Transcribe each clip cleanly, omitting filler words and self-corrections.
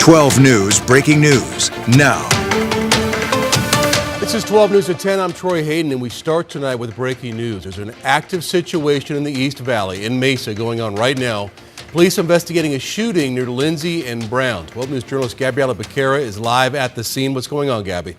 12 News breaking news now. This is 12 News at 10. I'm Troy Hayden, and we start tonight with breaking news. There's an active situation in the East Valley in Mesa going on right now. Police investigating a shooting near Lindsay and Brown. 12 News journalist Gabriela Becerra is live at the scene. What's going on, Gabby?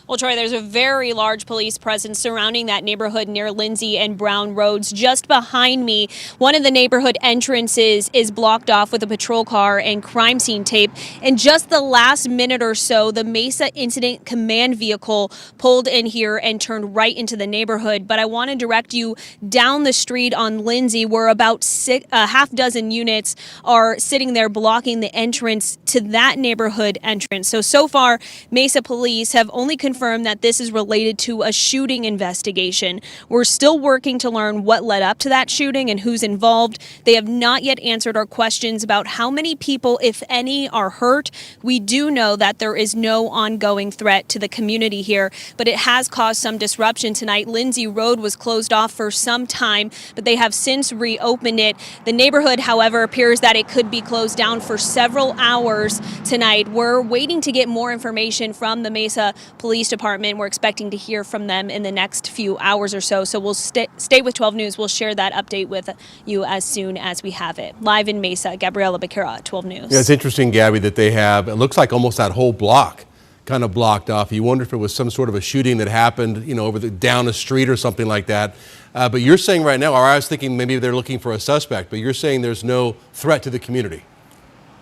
Well, Troy, there's a very large police presence surrounding that neighborhood near Lindsay and Brown roads. Just behind me, one of the neighborhood entrances is blocked off with a patrol car and crime scene tape. In just the last minute or so, the Mesa Incident Command vehicle pulled in here and turned right into the neighborhood. But I want to direct you down the street on Lindsay, where about half dozen units are sitting there blocking the entrance to that neighborhood entrance. So far, Mesa police have only confirmed that this is related to a shooting investigation. We're still working to learn what led up to that shooting and who's involved. They have not yet answered our questions about how many people, if any, are hurt. We do know that there is no ongoing threat to the community here, but it has caused some disruption tonight. Lindsay Road was closed off for some time, but they have since reopened it. The neighborhood, however, appears that it could be closed down for several hours tonight. We're waiting to get more information from the Mesa Police Department. We're expecting to hear from them in the next few hours or so. So we'll stay with 12 News. We'll share that update with you as soon as we have it. Live in Mesa, Gabriela Becerra, 12 News. Yeah, it's interesting, Gabby, that they have, it looks like almost that whole block kind of blocked off. You wonder if it was some sort of a shooting that happened, you know, down a street or something like that. But you're saying right now, or I was thinking maybe they're looking for a suspect, but you're saying there's no threat to the community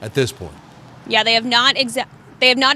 at this point. Yeah, they have not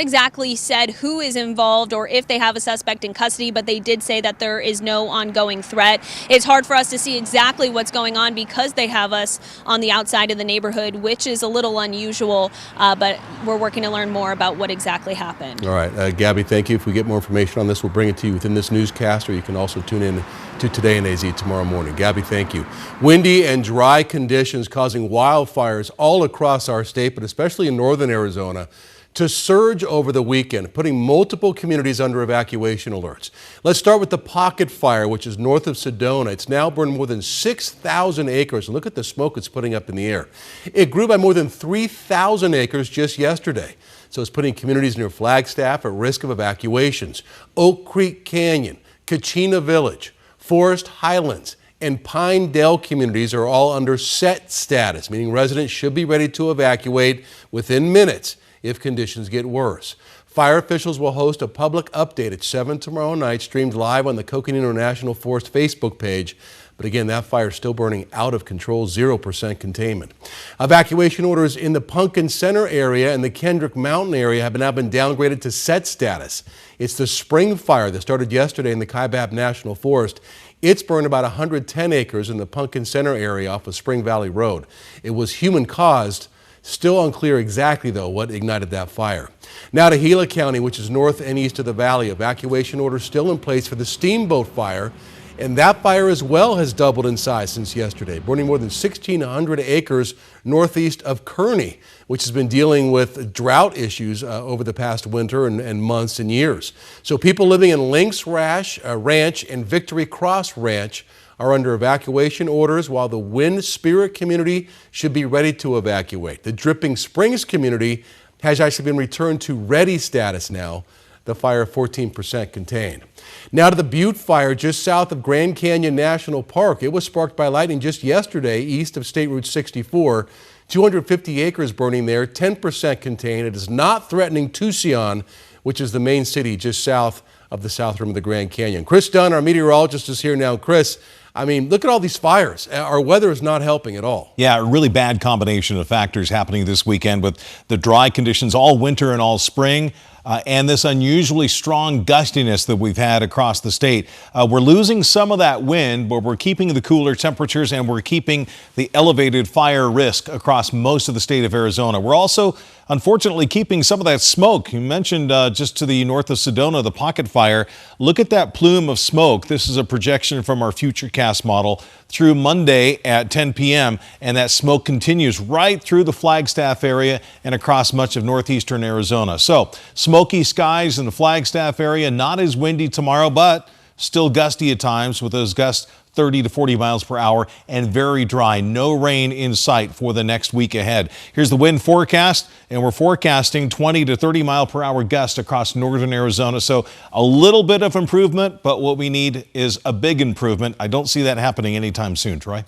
exactly said who is involved or if they have a suspect in custody, but they did say that there is no ongoing threat. It's hard for us to see exactly what's going on because they have us on the outside of the neighborhood, which is a little unusual, but we're working to learn more about what exactly happened. All right, Gabby, thank you. If we get more information on this, we'll bring it to you within this newscast, or you can also tune in to Today in AZ tomorrow morning. Gabby, thank you. Windy and dry conditions causing wildfires all across our state, but especially in northern Arizona, to surge over the weekend, putting multiple communities under evacuation alerts. Let's start with the Pocket Fire, which is north of Sedona. It's now burned more than 6,000 acres. Look at the smoke it's putting up in the air. It grew by more than 3,000 acres just yesterday. So it's putting communities near Flagstaff at risk of evacuations. Oak Creek Canyon, Kachina Village, Forest Highlands, and Pine Dale communities are all under set status, meaning residents should be ready to evacuate within minutes if conditions get worse. Fire officials will host a public update at 7 tomorrow night, streamed live on the Coconino National Forest Facebook page. But again, that fire is still burning out of control, 0% containment. Evacuation orders in the Pumpkin Center area and the Kendrick Mountain area have now been downgraded to set status. It's the spring fire that started yesterday in the Kaibab National Forest. It's burned about 110 acres in the Pumpkin Center area off of Spring Valley Road. It was human-caused. Still unclear exactly, though, what ignited that fire. Now to Gila County, which is north and east of the valley. Evacuation orders still in place for the Steamboat Fire. And that fire as well has doubled in size since yesterday, burning more than 1,600 acres northeast of Kearney, which has been dealing with drought issues over the past winter and months and years. So people living in Lynx Ranch and Victory Cross Ranch are under evacuation orders, while the Wind Spirit community should be ready to evacuate. The Dripping Springs community has actually been returned to ready status now. The fire 14% contained. Now to the Butte Fire just south of Grand Canyon National Park. It was sparked by lightning just yesterday east of State Route 64. 250 acres burning there, 10% contained. It is not threatening Tucson, which is the main city just south of the south rim of the Grand Canyon. Chris Dunn, our meteorologist, is here now. Chris, I mean, look at all these fires. Our weather is not helping at all. Yeah, a really bad combination of factors happening this weekend with the dry conditions all winter and all spring. And this unusually strong gustiness that we've had across the state. We're losing some of that wind, but we're keeping the cooler temperatures and we're keeping the elevated fire risk across most of the state of Arizona. We're also, unfortunately, keeping some of that smoke. You mentioned just to the north of Sedona, the Pocket Fire. Look at that plume of smoke. This is a projection from our Futurecast model through Monday at 10 p.m. And that smoke continues right through the Flagstaff area and across much of northeastern Arizona. So smoky skies in the Flagstaff area, not as windy tomorrow, but still gusty at times with those gusts 30 to 40 miles per hour, and very dry. No rain in sight for the next week ahead. Here's the wind forecast, and we're forecasting 20 to 30 mile per hour gusts across northern Arizona. So a little bit of improvement, but what we need is a big improvement. I don't see that happening anytime soon, Troy.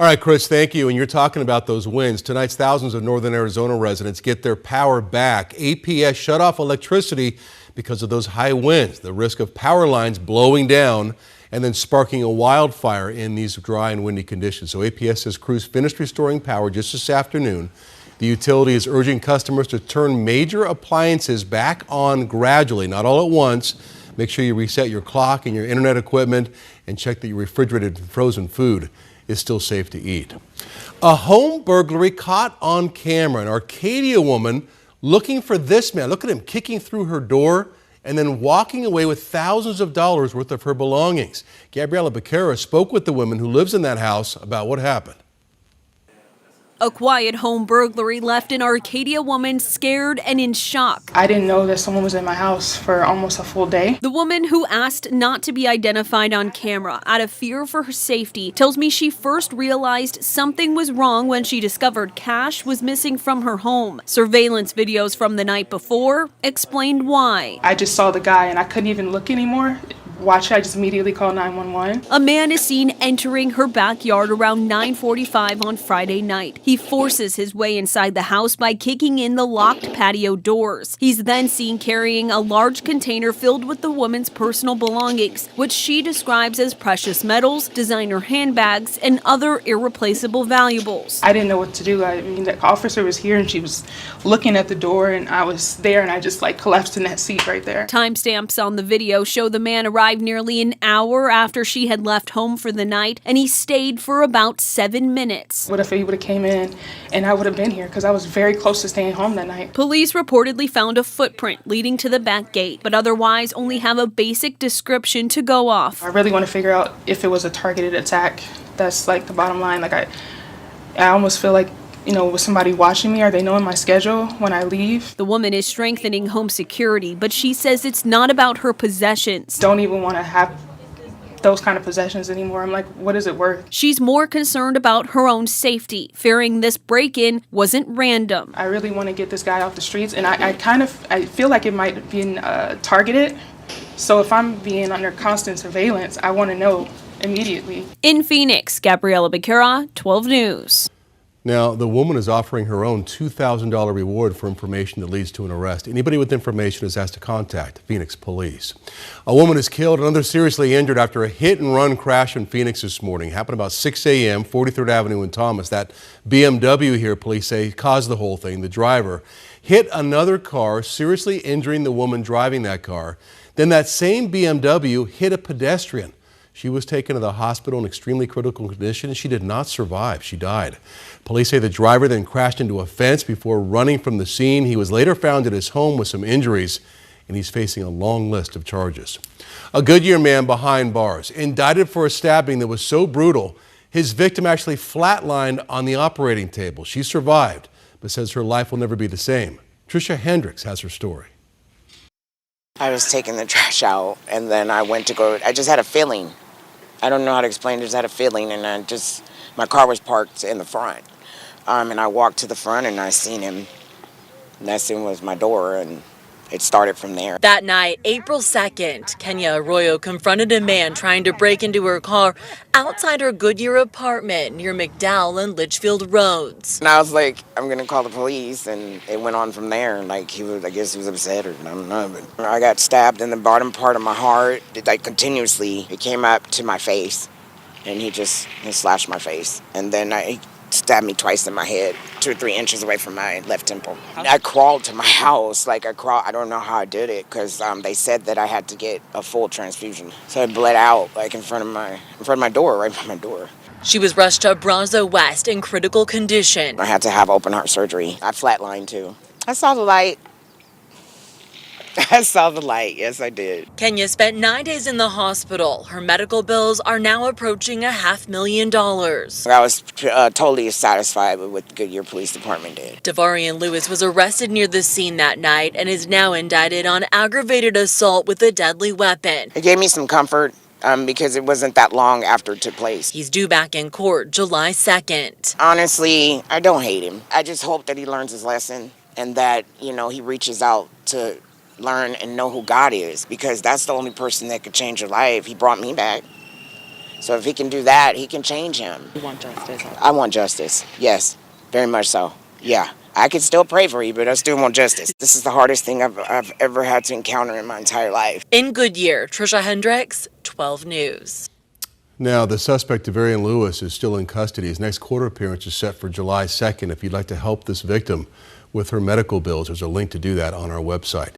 All right, Chris, thank you. And you're talking about those winds. Tonight's thousands of northern Arizona residents get their power back. APS shut off electricity because of those high winds, the risk of power lines blowing down and then sparking a wildfire in these dry and windy conditions. So APS says crews finished restoring power just this afternoon. The utility is urging customers to turn major appliances back on gradually, not all at once. Make sure you reset your clock and your internet equipment and check that your refrigerated and frozen food is still safe to eat. A home burglary caught on camera. An Arcadia woman looking for this man. Look at him kicking through her door and then walking away with thousands of dollars worth of her belongings. Gabriela Becerra spoke with the woman who lives in that house about what happened. A quiet home burglary left an Arcadia woman scared and in shock. I didn't know that someone was in my house for almost a full day. The woman, who asked not to be identified on camera out of fear for her safety, tells me she first realized something was wrong when she discovered cash was missing from her home. Surveillance videos from the night before explained why. I just saw the guy and I couldn't even look anymore. I just immediately called 911. A man is seen entering her backyard around 9:45 on Friday night. He forces his way inside the house by kicking in the locked patio doors. He's then seen carrying a large container filled with the woman's personal belongings, which she describes as precious metals, designer handbags, and other irreplaceable valuables. I didn't know what to do. I mean, the officer was here and she was looking at the door and I was there and I just collapsed in that seat right there. Timestamps on the video show the man arrived nearly an hour after she had left home for the night, and he stayed for about 7 minutes. What if he would have came in and I would have been here, because I was very close to staying home that night. Police reportedly found a footprint leading to the back gate, but otherwise only have a basic description to go off. I really want to figure out if it was a targeted attack. That's the bottom line. I almost feel like, was somebody watching me? Are they knowing my schedule when I leave? The woman is strengthening home security, but she says it's not about her possessions. Don't even want to have those kind of possessions anymore. I'm like, what is it worth? She's more concerned about her own safety, fearing this break-in wasn't random. I really want to get this guy off the streets, and I feel like it might have been targeted. So if I'm being under constant surveillance, I want to know immediately. In Phoenix, Gabriela Becerra, 12 News. Now, the woman is offering her own $2,000 reward for information that leads to an arrest. Anybody with information is asked to contact Phoenix police. A woman is killed, another seriously injured after a hit-and-run crash in Phoenix this morning. It happened about 6 a.m., 43rd Avenue in Thomas. That BMW here, police say, caused the whole thing. The driver hit another car, seriously injuring the woman driving that car. Then that same BMW hit a pedestrian. She was taken to the hospital in extremely critical condition. She did not survive. She died. Police say the driver then crashed into a fence before running from the scene. He was later found at his home with some injuries, and he's facing a long list of charges. A Goodyear man behind bars, indicted for a stabbing that was so brutal, his victim actually flatlined on the operating table. She survived, but says her life will never be the same. Tricia Hendricks has her story. I was taking the trash out, and then I just had a feeling. I don't know how to explain it, I just had a feeling, and my car was parked in the front. And I walked to the front, and I seen him. And that scene was my door, and it started from there. That night, April 2nd, Kenya Arroyo confronted a man trying to break into her car outside her Goodyear apartment near McDowell and Litchfield Roads. And I was like, I'm going to call the police, and it went on from there. And I guess he was upset, or I don't know. But I got stabbed in the bottom part of my heart, continuously. It came up to my face, and he slashed my face. And then he stabbed me twice in my head, 2 or 3 inches away from my left temple. I crawled to my house, I don't know how I did it, because they said that I had to get a full transfusion. So I bled out, in front of my door, right by my door. She was rushed to Bronzo West in critical condition. I had to have open heart surgery. I flatlined too. I saw the light. I saw the light, yes I did. Kenya spent 9 days in the hospital. Her medical bills are now approaching $500,000. I was totally satisfied with what the Goodyear Police Department did. Devarian Lewis was arrested near the scene that night and is now indicted on aggravated assault with a deadly weapon. It gave me some comfort because it wasn't that long after it took place. He's due back in court July 2nd. Honestly, I don't hate him. I just hope that he learns his lesson and that, he reaches out to learn and know who God is, because that's the only person that could change your life. He brought me back. So if he can do that, he can change him. You want justice? I want justice. Yes, very much so. Yeah. I could still pray for you, but I still want justice. This is the hardest thing I've ever had to encounter in my entire life. In Goodyear, Trisha Hendricks, 12 News. Now, the suspect, Devarian Lewis, is still in custody. His next court appearance is set for July 2nd. If you'd like to help this victim with her medical bills, there's a link to do that on our website.